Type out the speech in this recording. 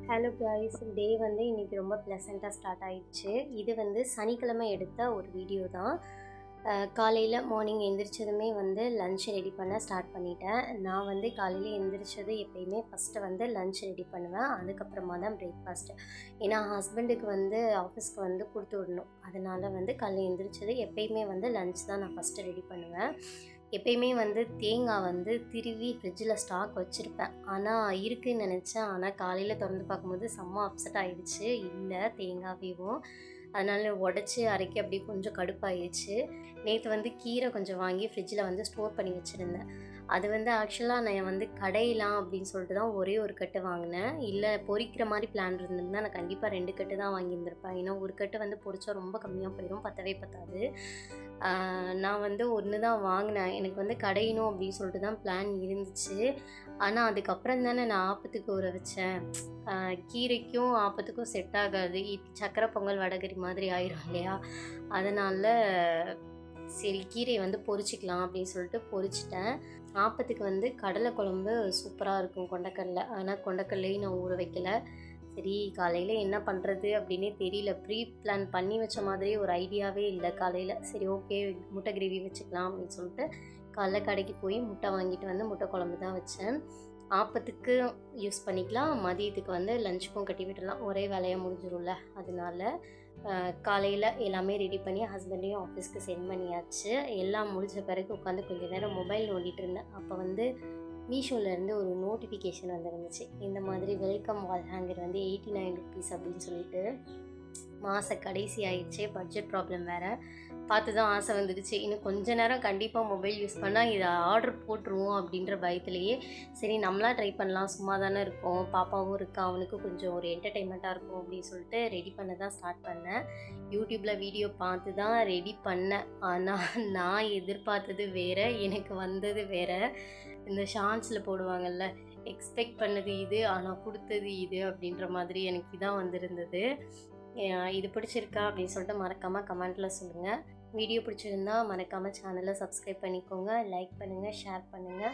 Hello guys, டே வந்து இன்றைக்கி ரொம்ப ப்ளசண்ட்டாக ஸ்டார்ட் ஆகிடுச்சு. இது வந்து சனிக்கிழமை எடுத்த ஒரு வீடியோ தான். காலையில் மார்னிங் எந்திரிச்சதுமே வந்து லன்ச் ரெடி பண்ண ஸ்டார்ட் பண்ணிட்டேன். நான் வந்து காலையில் எந்திரிச்சது எப்பயுமே ஃபஸ்ட்டு வந்து லன்ச் ரெடி பண்ணுவேன். அதுக்கப்புறமா தான் பிரேக்ஃபாஸ்ட்டு. ஏன்னா ஹஸ்பண்டுக்கு வந்து ஆஃபீஸ்க்கு வந்து கொடுத்து விடணும். அதனால் வந்து காலையில் எந்திரிச்சது எப்பயுமே வந்து லன்ச் தான் நான் ஃபஸ்ட்டு ரெடி பண்ணுவேன். எப்பயுமே வந்து தேங்காய் வந்து திருவி ஃப்ரிட்ஜில் ஸ்டாக் வச்சுருப்பேன். ஆனால் இருக்குதுன்னு நினச்சேன். ஆனால் காலையில் திறந்து பார்க்கும்போது செம்ம அப்செட் ஆகிடுச்சு. இல்லை தேங்காவேவும் அதனால் உடச்சி அரைக்கி அப்படியே கொஞ்சம் கடுப்பாயிடுச்சு. நேற்று வந்து கீரை கொஞ்சம் வாங்கி ஃப்ரிட்ஜில் வந்து ஸ்டோர் பண்ணி வச்சுருந்தேன். அது வந்து ஆக்சுவலாக நான் வந்து கடையலாம் அப்படின்னு சொல்லிட்டு தான் ஒரே ஒரு கட்டு வாங்கினேன். இல்லை பொரிக்கிற மாதிரி பிளான் இருந்திருந்தால் நான் கண்டிப்பாக 2 கட்டு தான் வாங்கியிருந்திருப்பேன். ஏன்னா ஒரு கட்டு வந்து பொரிச்சா ரொம்ப கம்மியாக போயிடும், பத்தவே பத்தாது. நான் வந்து ஒன்று தான் வாங்கினேன். எனக்கு வந்து கடையணும் அப்படின்னு சொல்லிட்டு தான் பிளான் இருந்துச்சு. ஆனால் அதுக்கப்புறம் தானே நான் ஆப்பத்துக்கு ஊற வச்சேன். கீரைக்கும் ஆப்பத்துக்கும் செட் ஆகாது. சக்கரை பொங்கல் வடகரி மாதிரி ஆயிரும் இல்லையா? அதனால் சரி கீரையை வந்து பொரிச்சிக்கலாம் அப்படின்னு சொல்லிட்டு பொரிச்சிட்டேன். ஆப்பத்துக்கு வந்து கடலை குழம்பு சூப்பராக இருக்கும் கொண்டக்கடலை. ஆனால் கொண்டக்கடலையும் நான் ஊற வைக்கல. சரி காலையில் என்ன பண்ணுறது அப்படின்னே தெரியல. ப்ரீ பிளான் பண்ணி வச்ச மாதிரி ஒரு ஐடியாவே இல்லை காலையில். சரி ஓகே முட்டை கிரேவி வச்சுக்கலாம் அப்படின்னு சொல்லிட்டு காலைல கடைக்கு போய் முட்டை வாங்கிட்டு வந்து முட்டை குழம்பு தான் வச்சேன். ஆப்பத்துக்கு யூஸ் பண்ணிக்கலாம், மதியத்துக்கு வந்து லஞ்சுக்கும் கட்டி விட்டுடலாம், ஒரே வேலையாக முடிஞ்சிடும்ல. அதனால காலையில் எல்லாமே ரெடி பண்ணி ஹஸ்பண்டையும் ஆஃபீஸ்க்கு சென்ட் பண்ணியாச்சு. எல்லாம் முடிஞ்ச பிறகு உட்காந்து கொஞ்சம் நேரம் மொபைல் நோண்டிகிட்டு இருந்தேன். அப்போ வந்து மீஷோலேருந்து ஒரு நோட்டிஃபிகேஷன் வந்துருந்துச்சு. இந்த மாதிரி வெல்கம் வால் ஹேங்கர் வந்து 89 ருபீஸ் அப்படின்னு சொல்லிட்டு. மாத கடைசி ஆயிடுச்சு, பட்ஜெட் ப்ராப்ளம் வேறு. பார்த்து தான் ஆசை வந்துடுச்சு. இன்னும் கொஞ்ச நேரம் கண்டிப்பாக மொபைல் யூஸ் பண்ணால் இதை ஆர்டர் போட்டுருவோம் அப்படின்ற பயத்துலேயே சரி நம்மளாம் ட்ரை பண்ணலாம், சும்மா தானே இருக்கோம், பாப்பாவும் இருக்கா, அவனுக்கு கொஞ்சம் ஒரு என்டர்டெயின்மெண்ட்டாக இருக்கும் அப்படின்னு சொல்லிட்டு ரெடி பண்ண தான் ஸ்டார்ட் பண்ணேன். யூடியூப்பில் வீடியோ பார்த்து தான் ரெடி பண்ணேன். ஆனால் நான் எதிர்பார்த்தது வேறு, எனக்கு வந்தது வேறு. இந்த ஷார்ட்ஸில் போடுவாங்கள்ல, எக்ஸ்பெக்ட் பண்ணது இது ஆனால் கொடுத்தது இது அப்படின்ற மாதிரி எனக்கு இதான் வந்திருந்தது. இது பிடிச்சிருக்கா அப்படின்னு சொல்லிட்டு மறக்காமல் கமெண்ட்டில் சொல்லுங்கள். வீடியோ பிடிச்சிருந்தா மறக்காமல் சேனலை சப்ஸ்கிரைப் பண்ணிக்கோங்க, லைக் பண்ணுங்கள், ஷேர் பண்ணுங்கள்.